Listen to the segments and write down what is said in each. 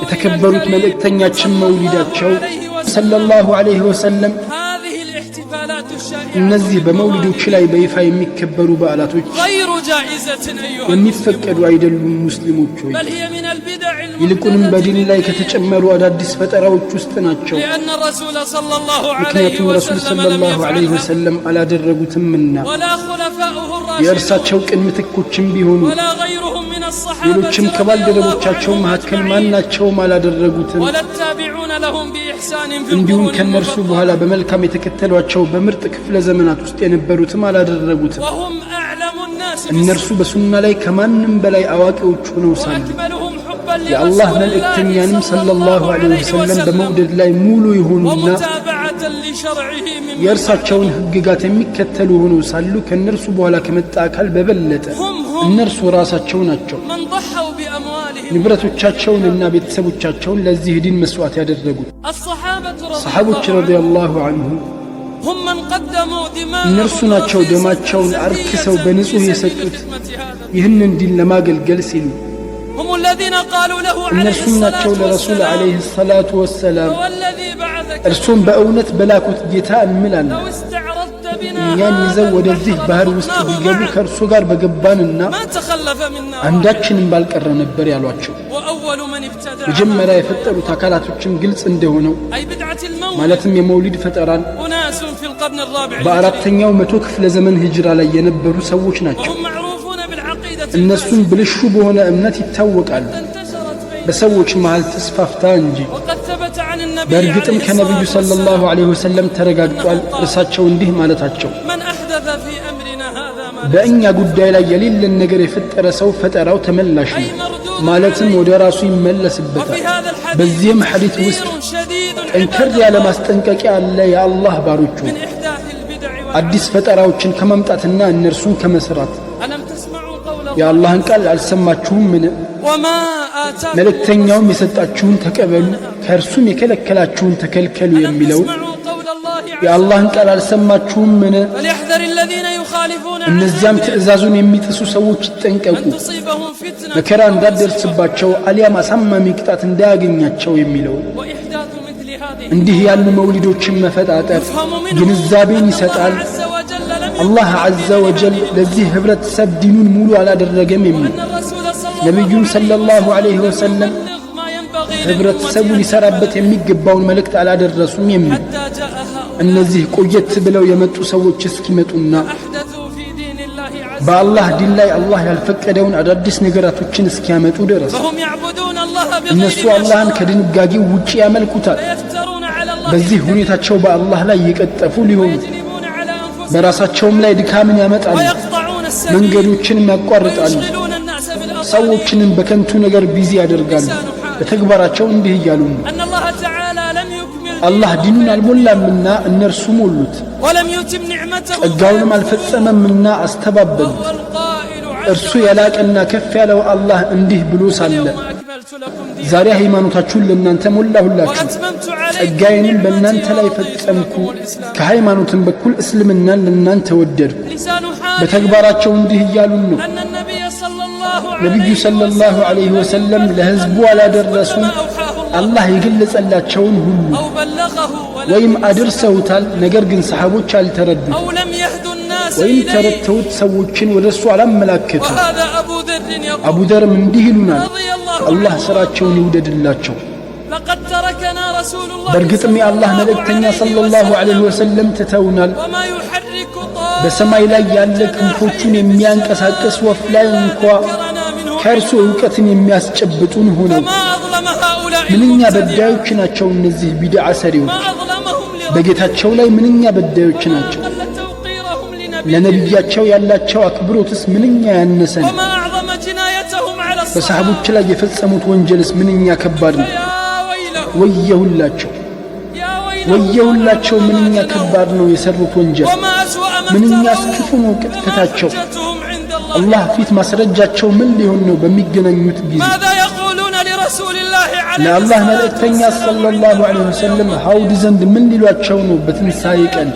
የተከበሩት መልእክተኛችን መውሊዳቸው ሰለላሁ ዐለይሂ ወሰለም እነዚህ በመውሊዶች ላይ በይፋ የሚከበሩ በዓላቶች የሚፈቀዱ አይደሉም ሙስሊሞች ሆይ ይልቁንም በዲን ላይ ከተጨመሩ አዳዲስ ፈጠራዎች ውስጥ ናቸው ምክንያቱም ረሱል ሰለላሁ ዐለይሂ ወሰለም አላደረጉትምና የእርሳቸው ቅን ምትኮችም ቢሆኑ ሌሎችም ከባልደረቦቻቸው መካከል ማናቸውም አላደረጉትም እንዲሁም ከነርሱ በኋላ በመልካም የተከተሏቸው በምርጥ ክፍለ ዘመናት ውስጥ የነበሩትም አላደረጉትም እነርሱ በሱና ላይ ከማንም በላይ አዋቂዎች ሆነው ሳሉ የአላህ መልእክተኛንም ሰለላሁ ዐለይሂ ወሰለም በመውደድ ላይ ሙሉ የሆኑና የእርሳቸውን ሕግጋት የሚከተሉ ሆነው ሳሉ ከነርሱ በኋላ ከመጣ አካል በበለጠ እነርሱ ራሳቸው ናቸው ንብረቶቻቸውንና ቤተሰቦቻቸውን ለዚህ ዲን መስዋዕት ያደረጉት ሰሃቦች ረዲየላሁ ዐንሁም እነርሱ ናቸው ደማቸውን አርክሰው በንጹህ የሰጡት ይህንን ዲን ለማገልገል ሲሉ እነርሱም ናቸው ለረሱል ዐለይሂ ሰላቱ ወሰላም እርሱም በእውነት በላኩት ጌታ እንምላለን እኛን ይዘው ወደዚህ ባህር ውስጥ ቢገቡ ከእርሱ ጋር በገባንና አንዳችንም ባልቀረ ነበር ያሏቸው መጀመሪያ የፈጠሩት አካላቶችን ግልጽ እንደሆነው ማለትም የመውሊድ ፈጠራን በአራተኛው መቶ ክፍለ ዘመን ሂጅራ ላይ የነበሩ ሰዎች ናቸው እነሱም ብልሹ በሆነ እምነት ይታወቃሉ በሰዎች መሃል ተስፋፍታ እንጂ በእርግጥም ከነቢዩ ሰለላሁ ዐለይሂ ወሰለም ተረጋግጧል እርሳቸው እንዲህ ማለታቸው በእኛ ጉዳይ ላይ የሌለን ነገር የፈጠረ ሰው ፈጠራው ተመላሽ ነው ማለትም ወደ ራሱ ይመለስበታል በዚህም ሐዲት ውስጥ ጠንከር ያለ ማስጠንቀቂያ አለ የአላህ ባሮቹ አዲስ ፈጠራዎችን ከማምጣትና እነርሱን ከመስራት የአላህን ቃል አልሰማችሁም ምን መልእክተኛውም የሰጣችሁን ተቀበሉ ከእርሱም የከለከላችሁን ተከልከሉ የሚለው የአላህን ቃል አልሰማችሁም ምን እነዚያም ትእዛዙን የሚጥሱ ሰዎች ይጠንቀቁ መከራ እንዳደርስባቸው አሊያም አሳማሚ ቅጣት እንዳያገኛቸው የሚለው እንዲህ ያሉ መውሊዶችን መፈጣጠር ግንዛቤን ይሰጣል አላህ ዐዘ ወጀል ለዚህ ህብረተሰብ ዲኑን ሙሉ አላደረገም የሚል ነቢዩም ሰለላሁ ዐለይሂ ወሰለም ህብረተሰቡ ሊሰራበት የሚገባውን መልእክት አላደረሱም የሚል እነዚህ ቆየት ብለው የመጡ ሰዎች እስኪመጡና በአላህ ዲን ላይ አላህ ያልፈቀደውን አዳዲስ ነገራቶችን እስኪያመጡ ድረስ እነሱ አላህን ከድንጋጌው ውጪ ያመልኩታል በዚህ ሁኔታቸው በአላህ ላይ የቀጠፉ ሊሆኑ በራሳቸውም ላይ ድካምን ያመጣሉ መንገዶችንም ያቋርጣሉ ሰዎችንም በከንቱ ነገር ቢዚ ያደርጋሉ በተግባራቸው እንዲህ እያሉ ነው አላህ ዲኑን አልሞላምና እነርሱ ሞሉት ጸጋውንም አልፈጸመምና አስተባበሉት እርሱ የላቀና ከፍ ያለው አላህ እንዲህ ብሎ ሳለ ዛሬ ሃይማኖታችሁን ለእናንተ ሞላሁላችሁ ጸጋዬንም በእናንተ ላይ ፈጸምኩ ከሃይማኖትም በኩል እስልምናን ለእናንተ ወደድኩ በተግባራቸው እንዲህ እያሉ ነው ነቢዩ ሰለላሁ ዐለይሂ ወሰለም ለህዝቡ አላደረሱም አላህ የገለጸላቸውን ሁሉ ወይም አድርሰውታል ነገር ግን ሰሃቦች አልተረዱም ወይም ተረድተውት ሰዎችን ወደ እሱ አላመላከቱም አቡ ደርም እንዲህ ይሉናል አላህ ስራቸውን ይውደድላቸው በእርግጥም የአላህ መልእክተኛ ሰለላሁ ዐለይሂ ወሰለም ትተውናል በሰማይ ላይ ያለ ክንፎቹን የሚያንቀሳቅስ ወፍ ላይ እንኳ ከእርሱ ዕውቀትን የሚያስጨብጡን ሆነው ምንኛ በዳዮች ናቸው እነዚህ ቢድዓ ሰሪዎች በጌታቸው ላይ ምንኛ በዳዮች ናቸው ለነቢያቸው ያላቸው አክብሮትስ ምንኛ ያነሰ ነው በሰሃቦች ላይ የፈጸሙት ወንጀልስ ምንኛ ከባድ ነው ወየሁላቸው ምንኛ ከባድ ነው የሰሩት ወንጀል ምንኛ አስክፉ ነው ቅጥፈታቸው አላህ ፊት ማስረጃቸው ምን ሊሆን ነው በሚገናኙት ጊዜ ለአላህ መልእክተኛ ሰለላሁ ዐለይሂ ወሰለም ሐውድ ዘንድ ምን ሊሏቸው ነው በትንሣኤ ቀን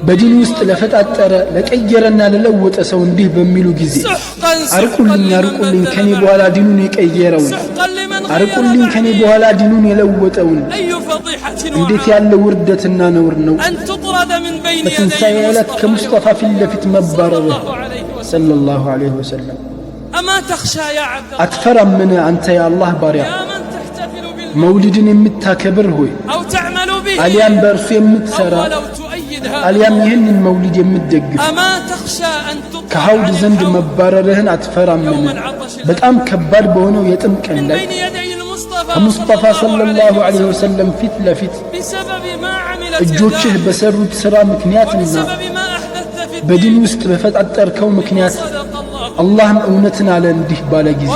بدين وسط لفتأتر لكيرنا للوت سو እንዲህ በሚሉ ጊዜ አርቁልኝ ከኔ በኋላ ዲኑን የቀየረውን አርቁልኝ ከኔ በኋላ ዲኑን የለወጠውን እንዴት ያለ ውርደትና ነውር ነው በትንሣኤ ዕለት ከሙስጠፋ ፊት ለፊት መባረር ሰለላሁ ዐለይሂ ወሰለም አትፈራም ምን አንተ የአላህ ባሪያ መውሊድን የምታከብር ሆይ አልያም በእርሱ የምትሰራ አልያም ይህንን መውሊድ የምትደግፍ ከሐውድ ዘንድ መባረርህን አትፈራም ምን በጣም ከባድ በሆነው የጥም ቀን ላይ ከሙስጠፋ ሰለላሁ ዐለይሂ ወሰለም ፊት ለፊት እጆችህ በሰሩት ሥራ ምክንያትና በዲን ውስጥ በፈጣጠርከው ምክንያት አላህም እውነትን አለ እንዲህ ባለ ጊዜ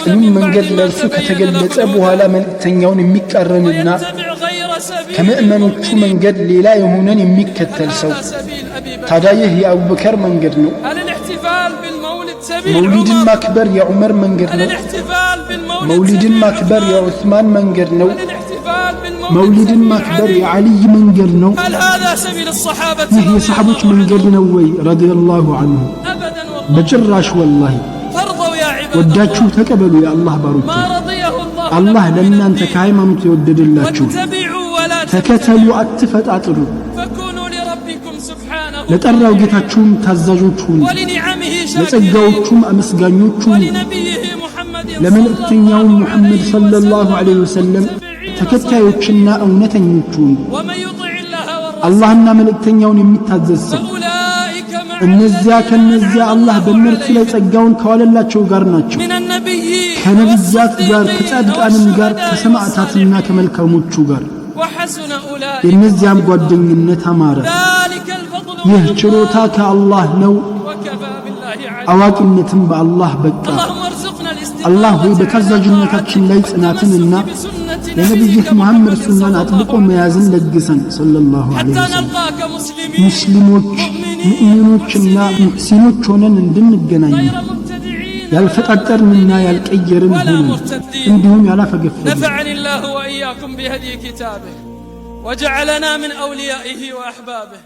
ቅኑን መንገድ ለእርሱ ከተገለጸ በኋላ መልእክተኛውን የሚቃረንና ከምእመኖቹ መንገድ ሌላ የሆነን የሚከተል ሰው ታዲያ ይህ የአቡበከር መንገድ ነው መውሊድን ማክበር የዑመር መንገድ ነው መውሊድን ማክበር የዑስማን መንገድ ነው መውሊድን ማክበር የዓሊይ መንገድ ነው ይህ የሰሓቦች መንገድ ነው ወይ ረዲየላሁ ዐንሁ በጭራሽ ወላሂ ወዳችሁ ተቀበሉ የአላህ ባሮች አላህ ለእናንተ ከሃይማኖት የወደደላችሁ ተከተሉ አትፈጣጥሩ ለጠራው ጌታችሁም ታዛዦች ሁኑ ለጸጋዎቹም አመስጋኞች ሁኑ ለመልእክተኛው ሙሐመድ ሰለላሁ ዐለይሂ ወሰለም ተከታዮችና እውነተኞች ሁኑ አላህና መልእክተኛውን የሚታዘዝ ሰው እነዚያ ከነዚያ አላህ በእነርሱ ላይ ጸጋውን ከዋለላቸው ጋር ናቸው ከነቢያት ጋር ከጻድቃንም ጋር ከሰማዕታትና ከመልካሞቹ ጋር የእነዚያም ጓደኝነት አማረ ይህ ችሮታ ከአላህ ነው አዋቂነትም በአላህ በቃ አላህ ሆይ በታዛዥነታችን ላይ ጽናትንና ለነቢይህ መሐመድ ሱናን አጥብቆ መያዝን ለግሰን ሰለላሁ ዐለይሂ ወሰለም ሙስሊሞች ሙእሚኖችና ሙሕሲኖች ሆነን እንድንገናኝ ያልፈጣጠርንና ያልቀየርን ሆነን እንዲሁም ያላፈገፈን نفعني الله وإياكم بهدي كتابه وجعلنا من أوليائه وأحبابه